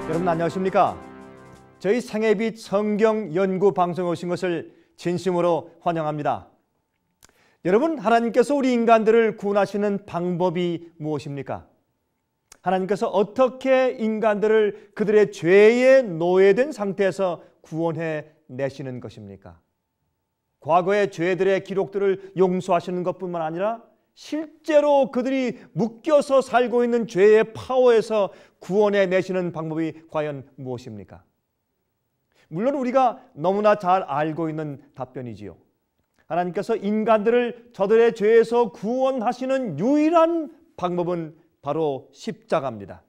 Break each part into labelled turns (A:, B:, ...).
A: 여러분 안녕하십니까? 저희 생애빛 성경 연구 방송에 오신 것을 진심으로 환영합니다. 여러분, 하나님께서 우리 인간들을 구원하시는 방법이 무엇입니까? 하나님께서 어떻게 인간들을 그들의 죄에 노예된 상태에서 구원해 내시는 것입니까? 과거의 죄들의 기록들을 용서하시는 것뿐만 아니라 실제로 그들이 묶여서 살고 있는 죄의 파워에서 구원해 내시는 방법이 과연 무엇입니까? 물론 우리가 너무나 잘 알고 있는 답변이지요. 하나님께서 인간들을 저들의 죄에서 구원하시는 유일한 방법은 바로 십자가입니다.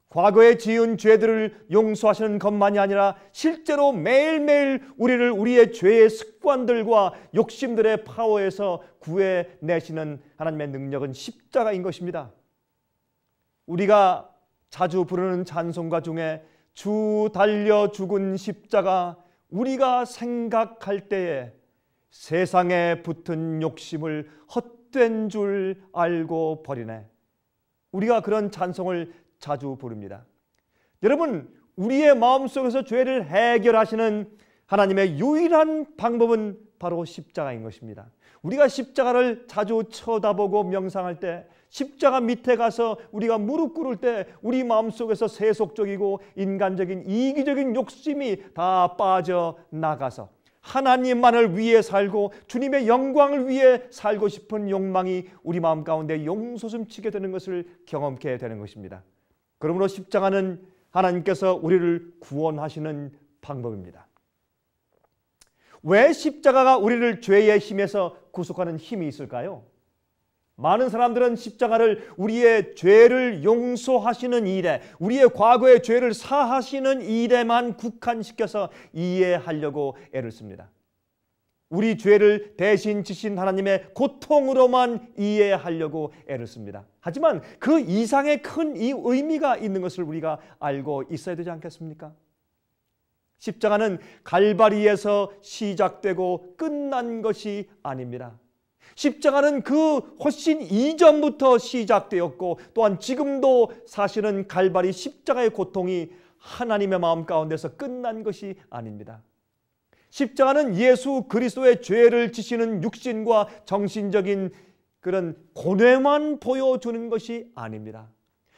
A: 과거에 지은 죄들을 용서하시는 것만이 아니라 실제로 매일매일 우리를 우리의 죄의 습관들과 욕심들의 파워에서 구해내시는 하나님의 능력은 십자가인 것입니다. 우리가 자주 부르는 찬송가 중에 주 달려 죽은 십자가, 우리가 생각할 때에 세상에 붙은 욕심을 헛된 줄 알고 버리네. 우리가 그런 찬송을 자주 부릅니다. 여러분, 우리의 마음속에서 죄를 해결하시는 하나님의 유일한 방법은 바로 십자가인 것입니다. 우리가 십자가를 자주 쳐다보고 명상할 때, 십자가 밑에 가서 우리가 무릎 꿇을 때 우리 마음속에서 세속적이고 인간적인 이기적인 욕심이 다 빠져나가서 하나님만을 위해 살고 주님의 영광을 위해 살고 싶은 욕망이 우리 마음 가운데 용솟음치게 되는 것을 경험케 되는 것입니다. 그러므로 십자가는 하나님께서 우리를 구원하시는 방법입니다. 왜 십자가가 우리를 죄의 힘에서 구속하는 힘이 있을까요? 많은 사람들은 십자가를 우리의 죄를 용서하시는 일에, 우리의 과거의 죄를 사하시는 일에만 국한시켜서 이해하려고 애를 씁니다. 우리 죄를 대신 지신 하나님의 고통으로만 이해하려고 애를 씁니다. 하지만 그 이상의 큰 이 의미가 있는 것을 우리가 알고 있어야 되지 않겠습니까? 십자가는 갈바리에서 시작되고 끝난 것이 아닙니다. 십자가는 그 훨씬 이전부터 시작되었고 또한 지금도 사실은 갈바리 십자가의 고통이 하나님의 마음 가운데서 끝난 것이 아닙니다. 십자가는 예수 그리스도의 죄를 지시는 육신과 정신적인 그런 고뇌만 보여주는 것이 아닙니다.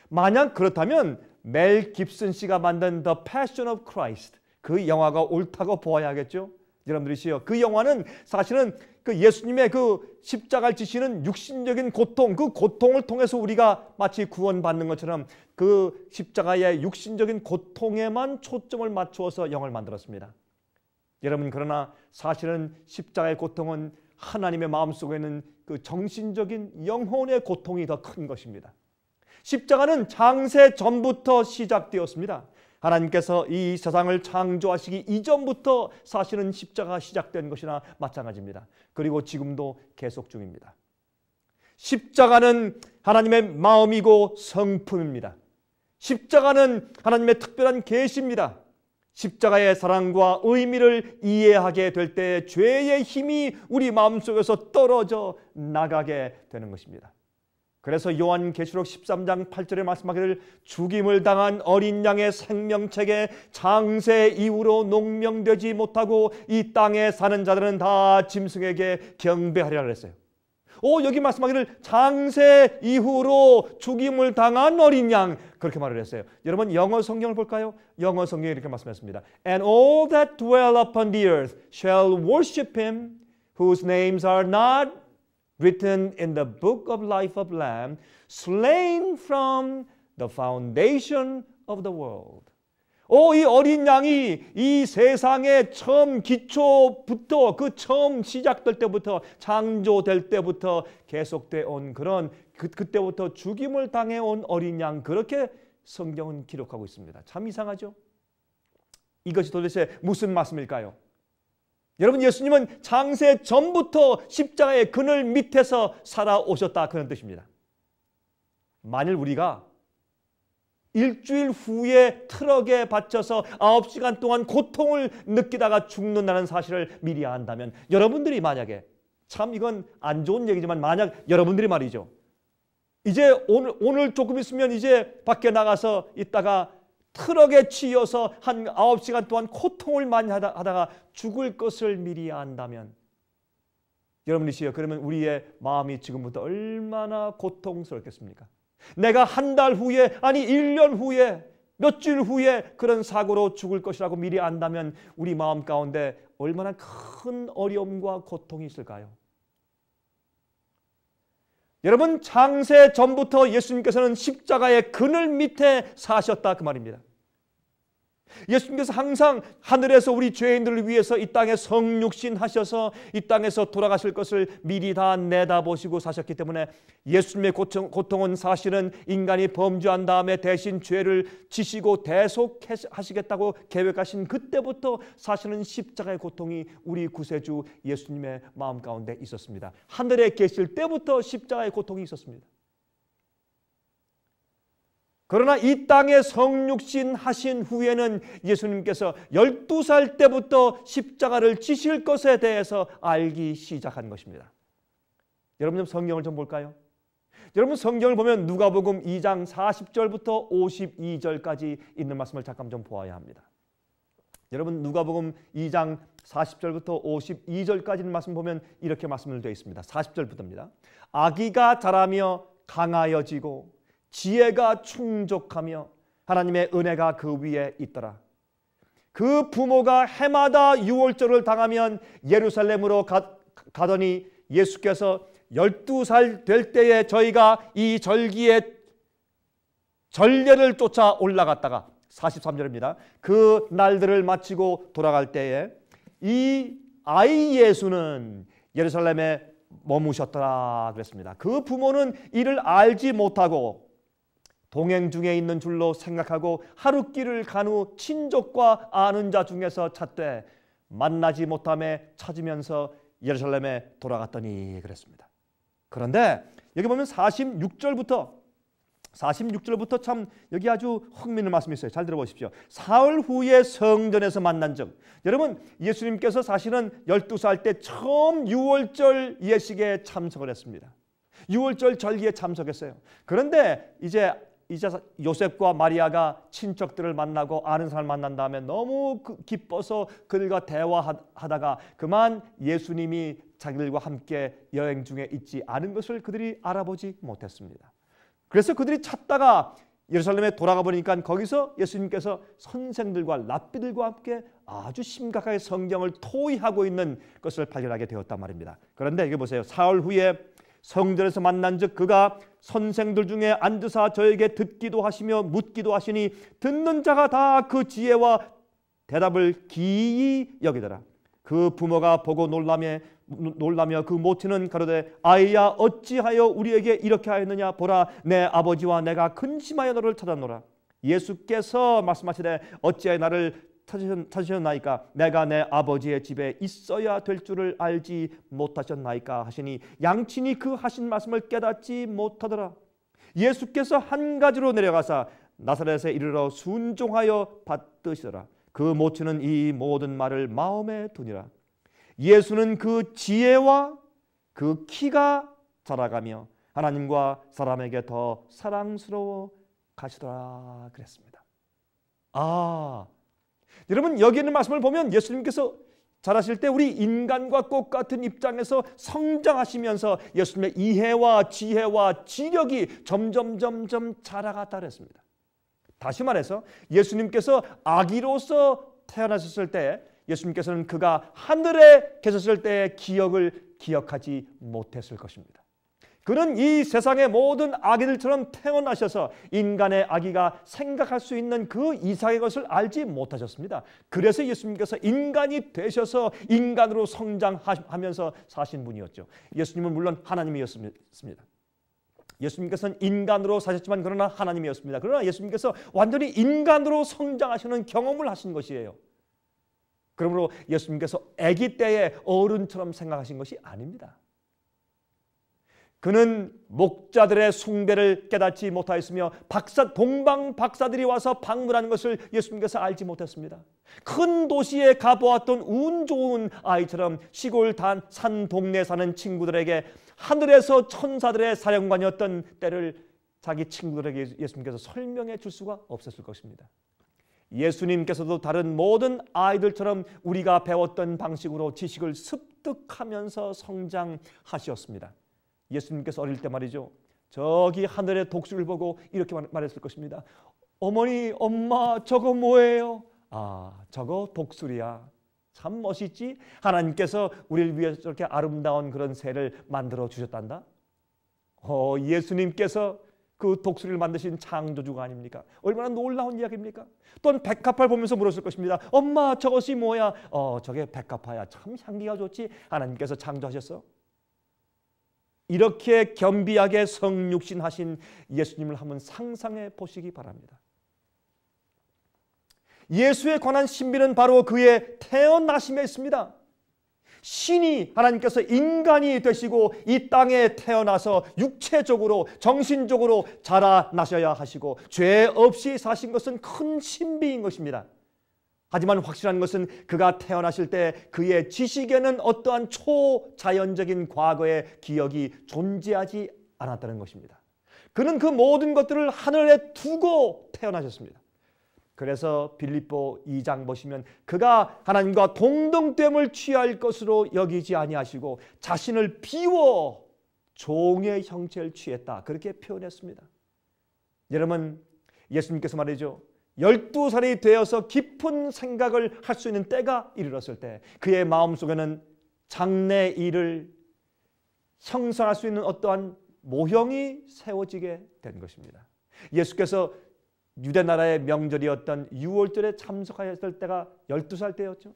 A: 만약 그렇다면 멜 깁슨 씨가 만든 The Passion of Christ, 그 영화가 옳다고 보아야겠죠? 여러분들이시요, 그 영화는 사실은 그 예수님의 그 십자가를 지시는 육신적인 고통, 그 고통을 통해서 우리가 마치 구원받는 것처럼 그 십자가의 육신적인 고통에만 초점을 맞추어서 영화를 만들었습니다. 여러분, 그러나 사실은 십자가의 고통은 하나님의 마음속에 있는 그 정신적인 영혼의 고통이 더 큰 것입니다. 십자가는 창세 전부터 시작되었습니다. 하나님께서 이 세상을 창조하시기 이전부터 사실은 십자가가 시작된 것이나 마찬가지입니다. 그리고 지금도 계속 중입니다. 십자가는 하나님의 마음이고 성품입니다. 십자가는 하나님의 특별한 계시입니다. 십자가의 사랑과 의미를 이해하게 될 때 죄의 힘이 우리 마음속에서 떨어져 나가게 되는 것입니다. 그래서 요한계시록 13장 8절에 말씀하기를 죽임을 당한 어린 양의 생명책에 창세 이후로 농명되지 못하고 이 땅에 사는 자들은 다 짐승에게 경배하리라 그랬어요. 여기 말씀하기를 창세 이후로 죽임을 당한 어린 양, 그렇게 말을 했어요. 여러분, 영어 성경을 볼까요? 영어 성경이 이렇게 말씀했습니다. And all that dwell upon the earth shall worship him, whose names are not written in the book of life of Lamb, slain from the foundation of the world. 이 어린 양이 이 세상의 처음 기초부터, 그 처음 시작될 때부터, 창조될 때부터 계속돼 온 그런 그때부터 죽임을 당해온 어린 양, 그렇게 성경은 기록하고 있습니다. 참 이상하죠? 이것이 도대체 무슨 말씀일까요? 여러분, 예수님은 창세 전부터 십자가의 그늘 밑에서 살아오셨다, 그런 뜻입니다. 만일 우리가 일주일 후에 트럭에 받쳐서 9시간 동안 고통을 느끼다가 죽는다는 사실을 미리 안다면, 여러분들이 만약에, 참 이건 안 좋은 얘기지만 만약 여러분들이 말이죠, 이제 오늘 조금 있으면 이제 밖에 나가서 있다가 트럭에 치여서 한 9시간 동안 고통을 많이 하다가 죽을 것을 미리 안다면 여러분이시여, 그러면 우리의 마음이 지금부터 얼마나 고통스럽겠습니까? 내가 한 달 후에, 아니 1년 후에, 몇 주일 후에 그런 사고로 죽을 것이라고 미리 안다면 우리 마음 가운데 얼마나 큰 어려움과 고통이 있을까요? 여러분, 창세 전부터 예수님께서는 십자가의 그늘 밑에 사셨다 그 말입니다. 예수님께서 항상 하늘에서 우리 죄인들을 위해서 이 땅에 성육신 하셔서 이 땅에서 돌아가실 것을 미리 다 내다보시고 사셨기 때문에 예수님의 고통은 사실은 인간이 범죄한 다음에 대신 죄를 지시고 대속하시겠다고 계획하신 그때부터 사실은 십자가의 고통이 우리 구세주 예수님의 마음 가운데 있었습니다. 하늘에 계실 때부터 십자가의 고통이 있었습니다. 그러나 이 땅에 성육신 하신 후에는 예수님께서 12살 때부터 십자가를 지실 것에 대해서 알기 시작한 것입니다. 여러분, 성경을 좀 볼까요? 여러분, 성경을 보면 누가복음 2장 40절부터 52절까지 있는 말씀을 잠깐 좀 보아야 합니다. 여러분, 누가복음 2장 40절부터 52절까지 있는 말씀 보면 이렇게 말씀을 되어 있습니다. 40절부터입니다. 아기가 자라며 강하여지고 지혜가 충족하며 하나님의 은혜가 그 위에 있더라. 그 부모가 해마다 유월절을 당하면 예루살렘으로 가더니 예수께서 12살 될 때에 저희가 이 절기에 전례를 쫓아 올라갔다가 43절입니다. 그 날들을 마치고 돌아갈 때에 이 아이 예수는 예루살렘에 머무셨더라 그랬습니다. 그 부모는 이를 알지 못하고 동행 중에 있는 줄로 생각하고 하루 길을 간 후 친족과 아는 자 중에서 찾되 만나지 못함에 찾으면서 예루살렘에 돌아갔더니 그랬습니다. 그런데 여기 보면 46절부터 참 여기 아주 흥미있는 말씀이 있어요. 잘 들어보십시오. 사흘 후에 성전에서 만난 즉, 여러분, 예수님께서 사실은 12살 때 처음 유월절 예식에 참석을 했습니다. 유월절 절기에 참석했어요. 그런데 이제 요셉과 마리아가 친척들을 만나고 아는 사람을 만난 다음에 너무 기뻐서 그들과 대화하다가 그만 예수님이 자기들과 함께 여행 중에 있지 않은 것을 그들이 알아보지 못했습니다. 그래서 그들이 찾다가 예루살렘에 돌아가 보니까 거기서 예수님께서 선생들과 랍비들과 함께 아주 심각하게 성경을 토의하고 있는 것을 발견하게 되었단 말입니다. 그런데 여기 보세요. 사흘 후에 성전에서 만난 즉 그가 선생들 중에 앉으사 저에게 듣기도 하시며 묻기도 하시니 듣는 자가 다 그 지혜와 대답을 기이 여기더라. 그 부모가 보고 놀라며 그 모친은 가로되 아이야 어찌하여 우리에게 이렇게 하였느냐 보라 내 아버지와 내가 근심하여 너를 찾았노라. 예수께서 말씀하시되 어찌하여 나를 찾으셨나이까 내가 내 아버지의 집에 있어야 될 줄을 알지 못하셨나이까 하시니 양친이 그 하신 말씀을 깨닫지 못하더라. 예수께서 한 가지로 내려가사 나사렛에 이르러 순종하여 받드시더라. 그 모친은 이 모든 말을 마음에 두니라. 예수는 그 지혜와 그 키가 자라가며 하나님과 사람에게 더 사랑스러워 가시더라 그랬습니다. 여러분, 여기 있는 말씀을 보면 예수님께서 자라실 때 우리 인간과 똑같은 입장에서 성장하시면서 예수님의 이해와 지혜와 지력이 점점 자라갔다 그랬습니다. 다시 말해서 예수님께서 아기로서 태어나셨을 때 예수님께서는 그가 하늘에 계셨을 때의 기억을 기억하지 못했을 것입니다. 그는 이 세상의 모든 아기들처럼 태어나셔서 인간의 아기가 생각할 수 있는 그 이상의 것을 알지 못하셨습니다. 그래서 예수님께서 인간이 되셔서 인간으로 성장하면서 사신 분이었죠. 예수님은 물론 하나님이었습니다. 예수님께서는 인간으로 사셨지만 그러나 하나님이었습니다. 그러나 예수님께서 완전히 인간으로 성장하시는 경험을 하신 것이에요. 그러므로 예수님께서 아기 때의 어른처럼 생각하신 것이 아닙니다. 그는 목자들의 숭배를 깨닫지 못하였으며 동방 박사들이 와서 방문하는 것을 예수님께서 알지 못했습니다. 큰 도시에 가보았던 운 좋은 아이처럼 시골 산 동네에 사는 친구들에게 하늘에서 천사들의 사령관이었던 때를 자기 친구들에게 예수님께서 설명해 줄 수가 없었을 것입니다. 예수님께서도 다른 모든 아이들처럼 우리가 배웠던 방식으로 지식을 습득하면서 성장하셨습니다. 예수님께서 어릴 때 말이죠, 저기 하늘의 독수리를 보고 이렇게 말했을 것입니다. 어머니, 엄마, 저거 뭐예요? 아, 저거 독수리야. 참 멋있지? 하나님께서 우리를 위해서 저렇게 아름다운 그런 새를 만들어 주셨단다. 예수님께서 그 독수리를 만드신 창조주가 아닙니까? 얼마나 놀라운 이야기입니까? 또한 백합화를 보면서 물었을 것입니다. 엄마, 저것이 뭐야? 저게 백합화야. 참 향기가 좋지? 하나님께서 창조하셨어. 이렇게 겸비하게 성육신하신 예수님을 한번 상상해 보시기 바랍니다. 예수에 관한 신비는 바로 그의 태어나심에 있습니다. 신이 하나님께서 인간이 되시고 이 땅에 태어나서 육체적으로 정신적으로 자라나셔야 하시고 죄 없이 사신 것은 큰 신비인 것입니다. 하지만 확실한 것은 그가 태어나실 때 그의 지식에는 어떠한 초자연적인 과거의 기억이 존재하지 않았다는 것입니다. 그는 그 모든 것들을 하늘에 두고 태어나셨습니다. 그래서 빌립보 2장 보시면 그가 하나님과 동등됨을 취할 것으로 여기지 아니하시고 자신을 비워 종의 형체를 취했다, 그렇게 표현했습니다. 여러분, 예수님께서 말이죠, 12살이 되어서 깊은 생각을 할 수 있는 때가 이르렀을 때 그의 마음속에는 장래 일을 형성할 수 있는 어떠한 모형이 세워지게 된 것입니다. 예수께서 유대 나라의 명절이었던 유월절에 참석하였을 때가 12살 때였죠.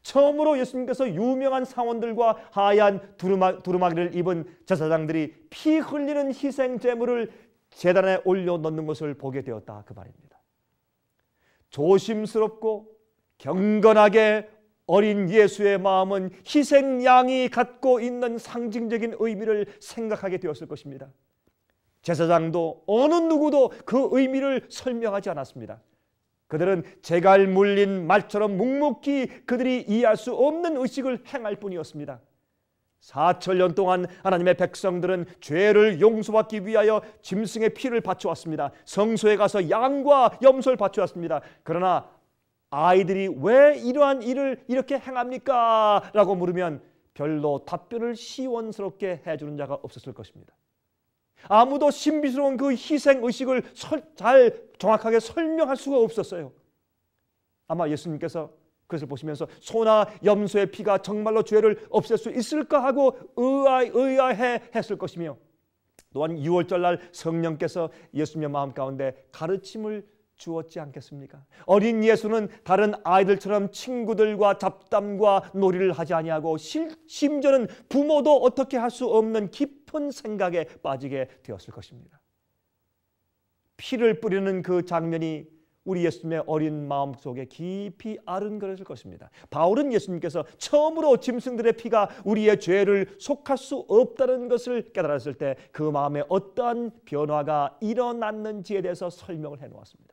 A: 처음으로 예수님께서 유명한 상원들과 하얀 두루마기를 입은 제사장들이 피 흘리는 희생 제물을 제단에 올려놓는 것을 보게 되었다, 그 말입니다. 조심스럽고 경건하게 어린 예수의 마음은 희생양이 갖고 있는 상징적인 의미를 생각하게 되었을 것입니다. 제사장도 어느 누구도 그 의미를 설명하지 않았습니다. 그들은 제갈 물린 말처럼 묵묵히 그들이 이해할 수 없는 의식을 행할 뿐이었습니다. 4천년 동안 하나님의 백성들은 죄를 용서받기 위하여 짐승의 피를 바쳐왔습니다. 성소에 가서 양과 염소를 바쳐왔습니다. 그러나 아이들이 왜 이러한 일을 이렇게 행합니까? 라고 물으면 별로 답변을 시원스럽게 해주는 자가 없었을 것입니다. 아무도 신비스러운 그 희생의식을 잘 정확하게 설명할 수가 없었어요. 아마 예수님께서 그것을 보시면서 소나 염소의 피가 정말로 죄를 없앨 수 있을까 하고 의아해 했을 것이며, 또한 유월절날 성령께서 예수님의 마음 가운데 가르침을 주었지 않겠습니까? 어린 예수는 다른 아이들처럼 친구들과 잡담과 놀이를 하지 아니하고 심지어는 부모도 어떻게 할 수 없는 깊은 생각에 빠지게 되었을 것입니다. 피를 뿌리는 그 장면이 우리 예수님의 어린 마음속에 깊이 아른거렸을 것입니다. 바울은 예수님께서 처음으로 짐승들의 피가 우리의 죄를 속할 수 없다는 것을 깨달았을 때 그 마음에 어떠한 변화가 일어났는지에 대해서 설명을 해놓았습니다.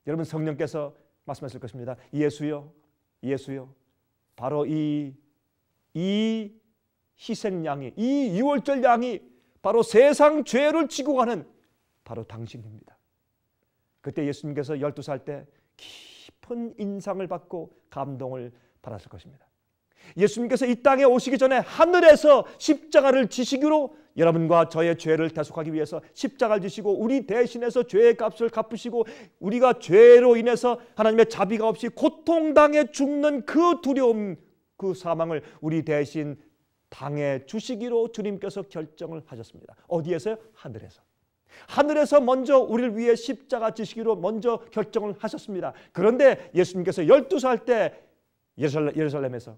A: 여러분, 성령께서 말씀하실 것입니다. 예수여, 예수여, 바로 이 희생양이, 이 유월절 양이 바로 세상 죄를 지고 가는 바로 당신입니다. 그때 예수님께서 12살 때 깊은 인상을 받고 감동을 받았을 것입니다. 예수님께서 이 땅에 오시기 전에 하늘에서 십자가를 지시기로 여러분과 저의 죄를 대속하기 위해서 십자가를 지시고 우리 대신해서 죄의 값을 갚으시고 우리가 죄로 인해서 하나님의 자비가 없이 고통당해 죽는 그 두려움, 그 사망을 우리 대신 당해 주시기로 주님께서 결정을 하셨습니다. 어디에서요? 하늘에서. 하늘에서 먼저 우리를 위해 십자가 지시기로 먼저 결정을 하셨습니다. 그런데 예수님께서 12살 때 예루살렘에서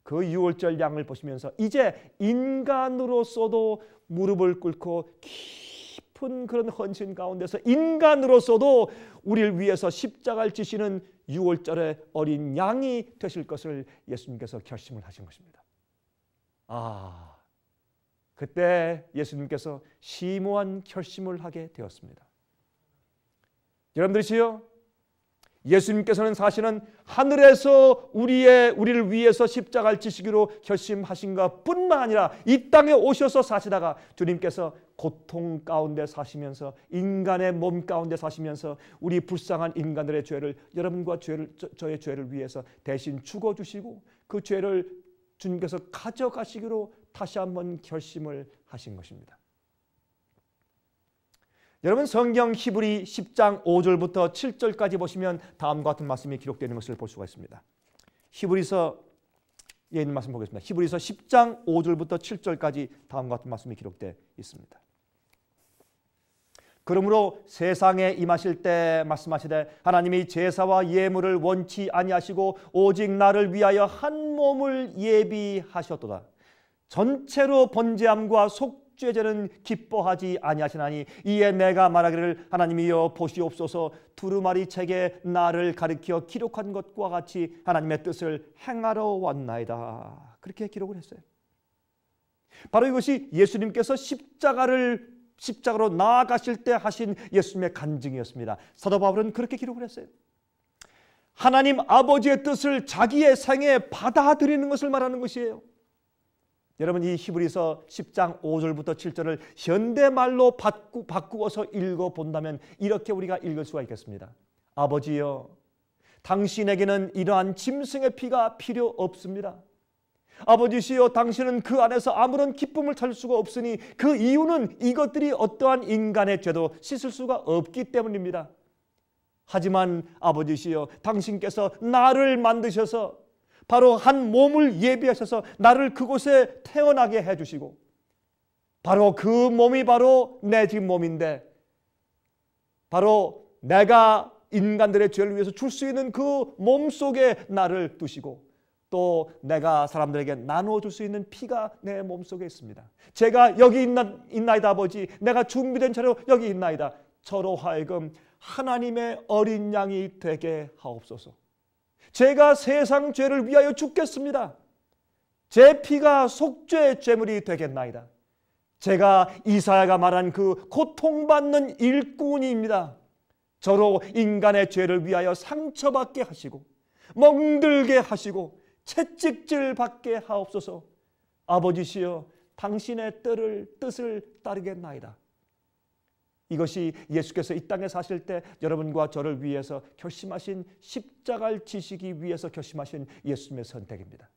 A: 그 유월절 양을 보시면서 이제 인간으로서도 무릎을 꿇고 깊은 그런 헌신 가운데서 인간으로서도 우리를 위해서 십자가를 지시는 유월절의 어린 양이 되실 것을 예수님께서 결심을 하신 것입니다. 그때 예수님께서 심오한 결심을 하게 되었습니다. 여러분들이시요, 예수님께서는 사실은 하늘에서 우리를 위해서 십자가를 지시기로 결심하신 것 뿐만 아니라 이 땅에 오셔서 사시다가 주님께서 고통 가운데 사시면서 인간의 몸 가운데 사시면서 우리 불쌍한 인간들의 죄를 여러분과 저의 죄를 위해서 대신 죽어주시고 그 죄를 주님께서 가져가시기로 다시 한번 결심을 하신 것입니다. 여러분 성경 히브리 10장 5절부터 7절까지 보시면 다음과 같은 말씀이 기록되는 것을 볼 수가 있습니다. 히브리서에 있는 말씀 보겠습니다. 히브리서 10장 5절부터 7절까지 다음과 같은 말씀이 기록되어 있습니다. 그러므로 세상에 임하실 때 말씀하시되 하나님이 제사와 예물을 원치 아니하시고 오직 나를 위하여 한 몸을 예비하셨도다. 전체로 번제함과 속죄제는 기뻐하지 아니하시나니 이에 내가 말하기를 하나님이여 보시옵소서 두루마리 책에 나를 가리켜 기록한 것과 같이 하나님의 뜻을 행하러 왔나이다. 그렇게 기록을 했어요. 바로 이것이 예수님께서 십자가로 나아가실 때 하신 예수님의 간증이었습니다. 사도 바울은 그렇게 기록을 했어요. 하나님 아버지의 뜻을 자기의 생에 받아들이는 것을 말하는 것이에요. 여러분 이 히브리서 10장 5절부터 7절을 현대말로 바꾸어서 읽어본다면 이렇게 우리가 읽을 수가 있겠습니다. 아버지여 당신에게는 이러한 짐승의 피가 필요 없습니다. 아버지시여 당신은 그 안에서 아무런 기쁨을 찾을 수가 없으니 그 이유는 이것들이 어떠한 인간의 죄도 씻을 수가 없기 때문입니다. 하지만 아버지시여 당신께서 나를 만드셔서 바로 한 몸을 예비하셔서 나를 그곳에 태어나게 해주시고 바로 그 몸이 바로 내 지금 몸인데 바로 내가 인간들의 죄를 위해서 줄 수 있는 그 몸 속에 나를 두시고 또 내가 사람들에게 나누어줄 수 있는 피가 내 몸속에 있습니다. 제가 여기 있나이다 아버지 내가 준비된 채로 여기 있나이다. 저로 하여금 하나님의 어린 양이 되게 하옵소서. 제가 세상 죄를 위하여 죽겠습니다. 제 피가 속죄 제물이 되겠나이다. 제가 이사야가 말한 그 고통받는 일꾼입니다. 저로 인간의 죄를 위하여 상처받게 하시고 멍들게 하시고 채찍질 받게 하옵소서. 아버지시여 당신의 뜻을 따르겠나이다. 이것이 예수께서 이 땅에 사실 때 여러분과 저를 위해서 결심하신 십자가를 지시기 위해서 결심하신 예수님의 선택입니다.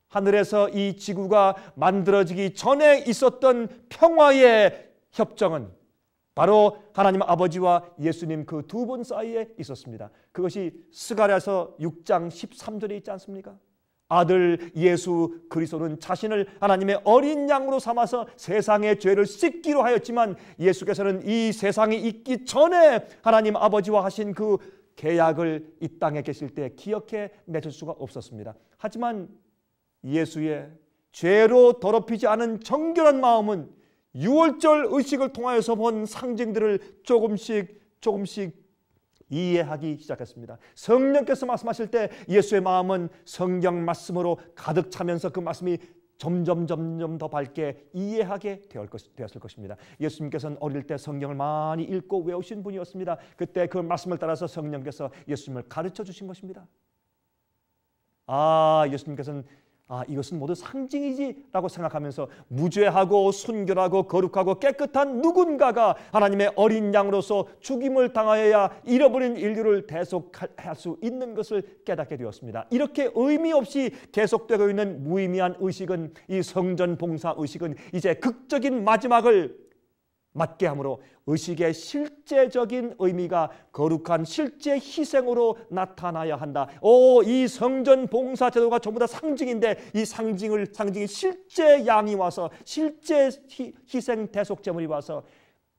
A: 하늘에서 이 지구가 만들어지기 전에 있었던 평화의 협정은 바로 하나님 아버지와 예수님 그 두 분 사이에 있었습니다. 그것이 스가랴서 6장 13절에 있지 않습니까? 아들 예수 그리스도는 자신을 하나님의 어린 양으로 삼아서 세상의 죄를 씻기로 하였지만 예수께서는 이 세상이 있기 전에 하나님 아버지와 하신 그 계약을 이 땅에 계실 때 기억해 내줄 수가 없었습니다. 하지만 예수의 죄로 더럽히지 않은 정결한 마음은 유월절 의식을 통하여서 본 상징들을 조금씩 이해하기 시작했습니다. 성령께서 말씀하실 때 예수의 마음은 성경 말씀으로 가득 차면서 그 말씀이 점점 더 밝게 이해하게 되었을 것입니다. 예수님께서는 어릴 때 성경을 많이 읽고 외우신 분이었습니다. 그때 그 말씀을 따라서 성령께서 예수님을 가르쳐 주신 것입니다. 예수님께서는 이것은 모두 상징이지 라고 생각하면서 무죄하고 순결하고 거룩하고 깨끗한 누군가가 하나님의 어린 양으로서 죽임을 당하여야 잃어버린 인류를 대속할 수 있는 것을 깨닫게 되었습니다. 이렇게 의미 없이 계속되고 있는 무의미한 의식은 이 성전 봉사 의식은 이제 극적인 마지막을 맞게 함으로 의식의 실제적인 의미가 거룩한 실제 희생으로 나타나야 한다. 이 성전 봉사 제도가 전부 다 상징인데 이 상징이 실제 양이 와서 실제 희생 대속 제물이 와서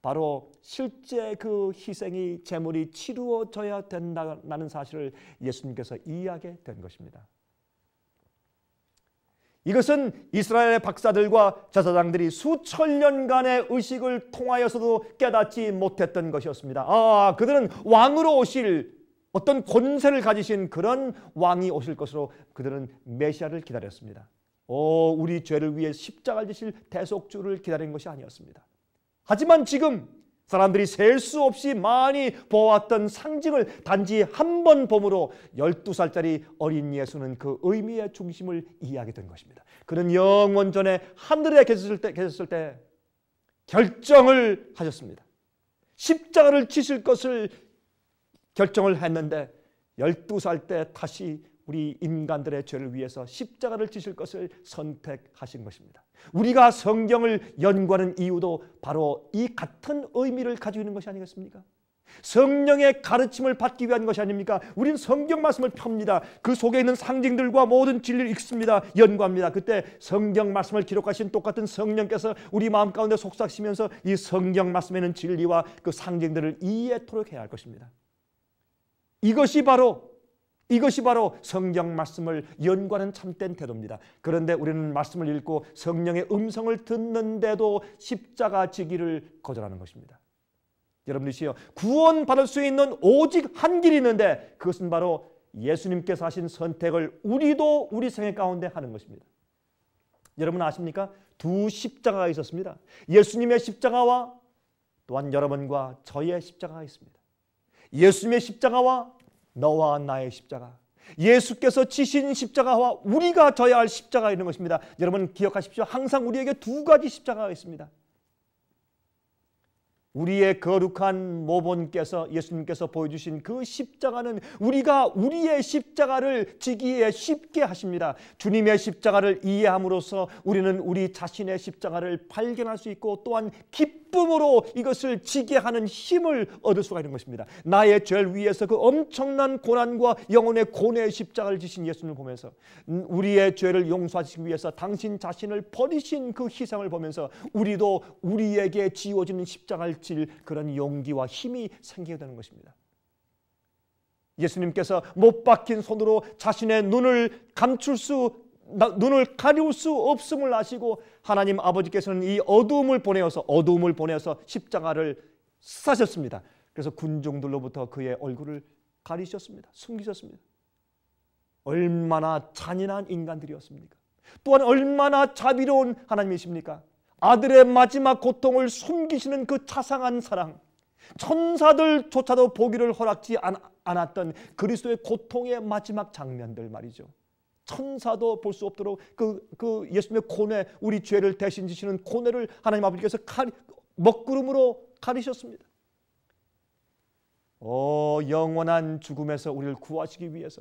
A: 바로 실제 그 희생이 제물이 치루어져야 된다는 사실을 예수님께서 이해하게 된 것입니다. 이것은 이스라엘의 박사들과 제사장들이 수천 년간의 의식을 통하여서도 깨닫지 못했던 것이었습니다. 그들은 왕으로 오실 어떤 권세를 가지신 그런 왕이 오실 것으로 그들은 메시아를 기다렸습니다. 우리 죄를 위해 십자가를 지실 대속주를 기다린 것이 아니었습니다. 하지만 지금 사람들이 셀 수 없이 많이 보았던 상징을 단지 한 번 봄으로 12살짜리 어린 예수는 그 의미의 중심을 이해하게 된 것입니다. 그는 영원전에 하늘에 계셨을 때 결정을 하셨습니다. 십자가를 지실 것을 결정을 했는데 12살 때 다시 우리 인간들의 죄를 위해서 십자가를 지실 것을 선택하신 것입니다. 우리가 성경을 연구하는 이유도 바로 이 같은 의미를 가지고 있는 것이 아니겠습니까? 성령의 가르침을 받기 위한 것이 아닙니까? 우리는 성경 말씀을 펴니다. 그 속에 있는 상징들과 모든 진리를 읽습니다. 연구합니다. 그때 성경 말씀을 기록하신 똑같은 성령께서 우리 마음 가운데 속삭이시면서 이 성경 말씀에 있는 진리와 그 상징들을 이해토록 해야 할 것입니다. 이것이 바로 성경 말씀을 연구하는 참된 태도입니다. 그런데 우리는 말씀을 읽고 성령의 음성을 듣는데도 십자가 지기를 거절하는 것입니다. 여러분들이시여, 구원받을 수 있는 오직 한 길이 있는데 그것은 바로 예수님께서 하신 선택을 우리도 우리 생애 가운데 하는 것입니다. 여러분 아십니까? 두 십자가가 있었습니다. 예수님의 십자가와 또한 여러분과 저의 십자가가 있습니다. 예수님의 십자가와 너와 나의 십자가, 예수께서 지신 십자가와 우리가 져야 할 십자가가 있는 것입니다. 여러분 기억하십시오. 항상 우리에게 두 가지 십자가가 있습니다. 우리의 거룩한 모본께서 예수님께서 보여주신 그 십자가는 우리가 우리의 십자가를 지기에 쉽게 하십니다. 주님의 십자가를 이해함으로써 우리는 우리 자신의 십자가를 발견할 수 있고 또한 기쁨으로 이것을 지게 하는 힘을 얻을 수가 있는 것입니다. 나의 죄를 위해서 그 엄청난 고난과 영혼의 고뇌의 십자가를 지신 예수님을 보면서 우리의 죄를 용서하시기 위해서 당신 자신을 버리신 그 희생을 보면서 우리도 우리에게 지워지는 십자가를 질 그런 용기와 힘이 생기게 되는 것입니다. 예수님께서 못 박힌 손으로 자신의 눈을 가리울 수 없음을 아시고 하나님 아버지께서는 이 어두움을 보내어서 십자가를 싸셨습니다. 그래서 군중들로부터 그의 얼굴을 가리셨습니다. 숨기셨습니다. 얼마나 잔인한 인간들이었습니까? 또한 얼마나 자비로운 하나님이십니까? 아들의 마지막 고통을 숨기시는 그 자상한 사랑, 천사들조차도 보기를 허락지 않았던 그리스도의 고통의 마지막 장면들 말이죠. 천사도 볼 수 없도록 그 예수님의 고뇌, 우리 죄를 대신 지시는 고뇌를 하나님 아버지께서 먹구름으로 가리셨습니다. 영원한 죽음에서 우리를 구하시기 위해서,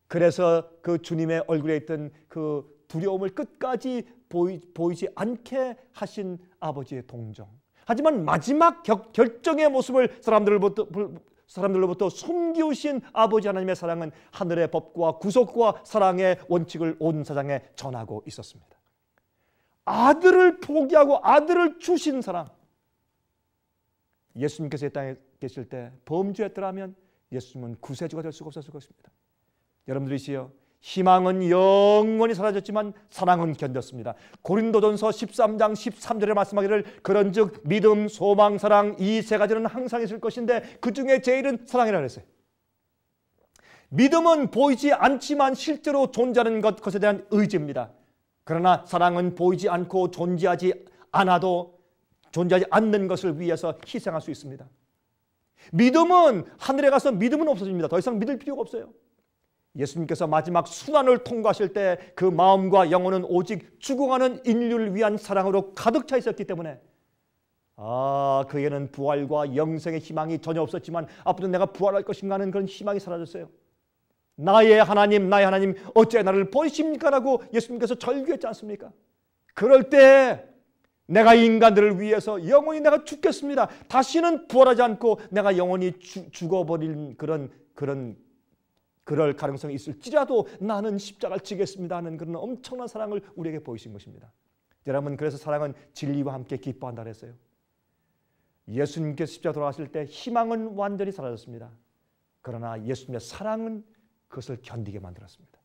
A: 그래서 그 주님의 얼굴에 있던 그 두려움을 끝까지 보이지 않게 하신 아버지의 동정. 하지만 마지막 결정의 모습을 사람들로부터 숨기우신 아버지 하나님의 사랑은 하늘의 법과 구속과 사랑의 원칙을 온 세상에 전하고 있었습니다. 아들을 포기하고 아들을 주신 사랑. 예수님께서 이 땅에 계실 때 범죄했더라면 예수님은 구세주가 될 수가 없었을 것입니다. 여러분들이시여, 희망은 영원히 사라졌지만 사랑은 견뎠습니다. 고린도전서 13장 13절에 말씀하기를 그런즉 믿음, 소망, 사랑 이 세 가지는 항상 있을 것인데 그 중에 제일은 사랑이라고 했어요. 믿음은 보이지 않지만 실제로 존재하는 것에 대한 의지입니다. 그러나 사랑은 보이지 않고 존재하지 않는 것을 위해서 희생할 수 있습니다. 믿음은 하늘에 가서 믿음은 없어집니다. 더 이상 믿을 필요가 없어요. 예수님께서 마지막 순환을 통과하실 때 그 마음과 영혼은 오직 죽어가는 인류를 위한 사랑으로 가득 차 있었기 때문에 그에게는 부활과 영생의 희망이 전혀 없었지만 앞으로 내가 부활할 것인가 하는 그런 희망이 사라졌어요. 나의 하나님 어찌 나를 버리십니까? 라고 예수님께서 절규했지 않습니까? 그럴 때 내가 인간들을 위해서 영원히 내가 죽겠습니다. 다시는 부활하지 않고 내가 영원히 죽어버린 그럴 가능성이 있을지라도 나는 십자가를 지겠습니다 하는 그런 엄청난 사랑을 우리에게 보이신 것입니다. 여러분, 그래서 사랑은 진리와 함께 기뻐한다 그랬어요. 예수님께서 십자가 돌아가실 때 희망은 완전히 사라졌습니다. 그러나 예수님의 사랑은 그것을 견디게 만들었습니다.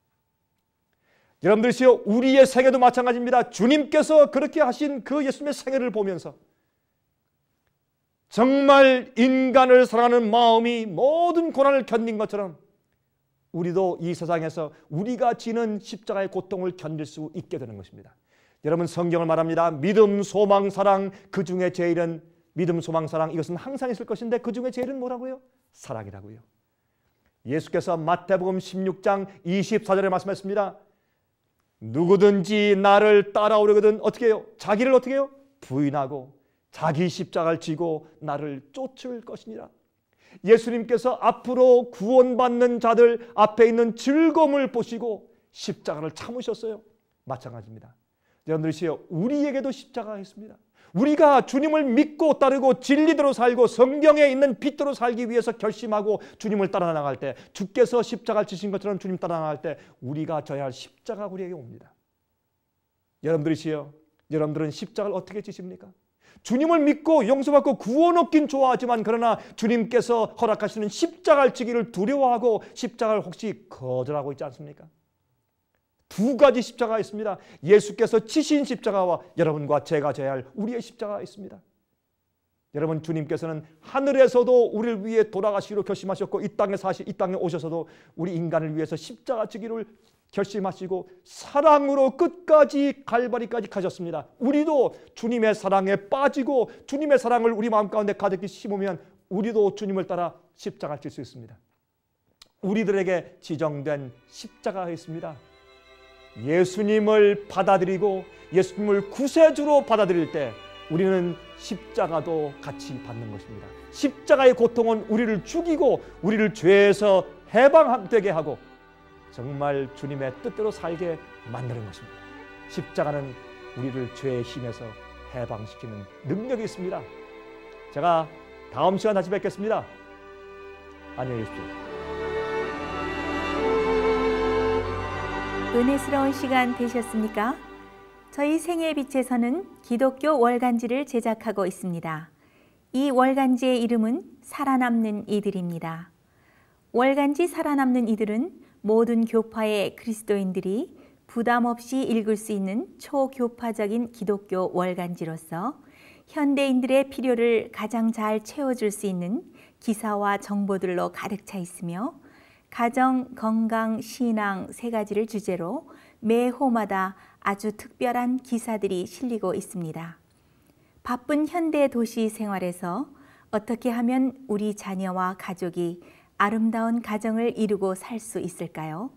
A: 여러분들이시여, 우리의 생애도 마찬가지입니다. 주님께서 그렇게 하신 그 예수님의 생애를 보면서 정말 인간을 사랑하는 마음이 모든 고난을 견딘 것처럼 우리도 이 세상에서 우리가 지는 십자가의 고통을 견딜 수 있게 되는 것입니다. 여러분, 성경을 말합니다. 믿음, 소망, 사랑, 그 중에 제일은 믿음, 소망, 사랑, 이것은 항상 있을 것인데 그 중에 제일은 뭐라고요? 사랑이라고요. 예수께서 마태복음 16장 24절에 말씀했습니다. 누구든지 나를 따라오려거든 어떻게 해요? 자기를 어떻게 해요? 부인하고 자기 십자가를 지고 나를 쫓을 것이니라. 예수님께서 앞으로 구원받는 자들 앞에 있는 즐거움을 보시고 십자가를 참으셨어요. 마찬가지입니다. 여러분들이시여, 우리에게도 십자가가 있습니다. 우리가 주님을 믿고 따르고 진리대로 살고 성경에 있는 빛대로 살기 위해서 결심하고 주님을 따라 나갈 때, 주께서 십자가를 지신 것처럼 주님 따라 나갈 때 우리가 져야 할 십자가가 우리에게 옵니다. 여러분들이시여, 여러분들은 십자가를 어떻게 지십니까? 주님을 믿고 용서받고 구원 얻긴 좋아하지만, 그러나 주님께서 허락하시는 십자가를 지기를 두려워하고 십자가를 혹시 거절하고 있지 않습니까? 두 가지 십자가가 있습니다. 예수께서 지신 십자가와 여러분과 제가 져야 할 우리의 십자가가 있습니다. 여러분, 주님께서는 하늘에서도 우리를 위해 돌아가시기로 결심하셨고, 이 땅에 오셔서도 우리 인간을 위해서 십자가 지기를 결심하시고 사랑으로 끝까지 갈바리까지 가셨습니다. 우리도 주님의 사랑에 빠지고 주님의 사랑을 우리 마음 가운데 가득히 심으면 우리도 주님을 따라 십자가를 질 수 있습니다. 우리들에게 지정된 십자가가 있습니다. 예수님을 받아들이고 예수님을 구세주로 받아들일 때 우리는 십자가도 같이 받는 것입니다. 십자가의 고통은 우리를 죽이고 우리를 죄에서 해방되게 하고 정말 주님의 뜻대로 살게 만드는 것입니다. 십자가는 우리를 죄의 힘에서 해방시키는 능력이 있습니다. 제가 다음 시간 다시 뵙겠습니다. 안녕히 계십시오.
B: 은혜스러운 시간 되셨습니까? 저희 생애의 빛에서는 기독교 월간지를 제작하고 있습니다. 이 월간지의 이름은 살아남는 이들입니다. 월간지 살아남는 이들은 모든 교파의 그리스도인들이 부담 없이 읽을 수 있는 초교파적인 기독교 월간지로서 현대인들의 필요를 가장 잘 채워줄 수 있는 기사와 정보들로 가득 차 있으며 가정, 건강, 신앙 세 가지를 주제로 매 호마다 아주 특별한 기사들이 실리고 있습니다. 바쁜 현대 도시 생활에서 어떻게 하면 우리 자녀와 가족이 아름다운 가정을 이루고 살 수 있을까요?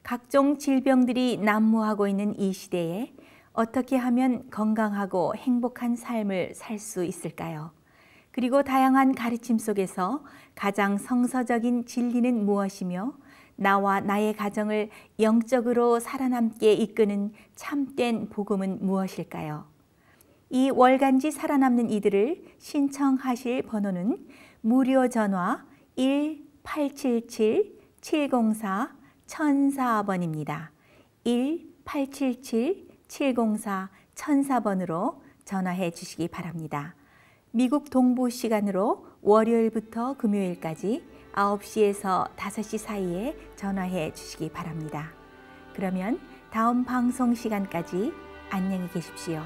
B: 각종 질병들이 난무하고 있는 이 시대에 어떻게 하면 건강하고 행복한 삶을 살 수 있을까요? 그리고 다양한 가르침 속에서 가장 성서적인 진리는 무엇이며 나와 나의 가정을 영적으로 살아남게 이끄는 참된 복음은 무엇일까요? 이 월간지 살아남는 이들을 신청하실 번호는 무료 전화 1-877-704-1004번입니다. 1-877-704-1004번으로 전화해 주시기 바랍니다. 미국 동부 시간으로 월요일부터 금요일까지 9시에서 5시 사이에 전화해 주시기 바랍니다. 그러면 다음 방송 시간까지 안녕히 계십시오.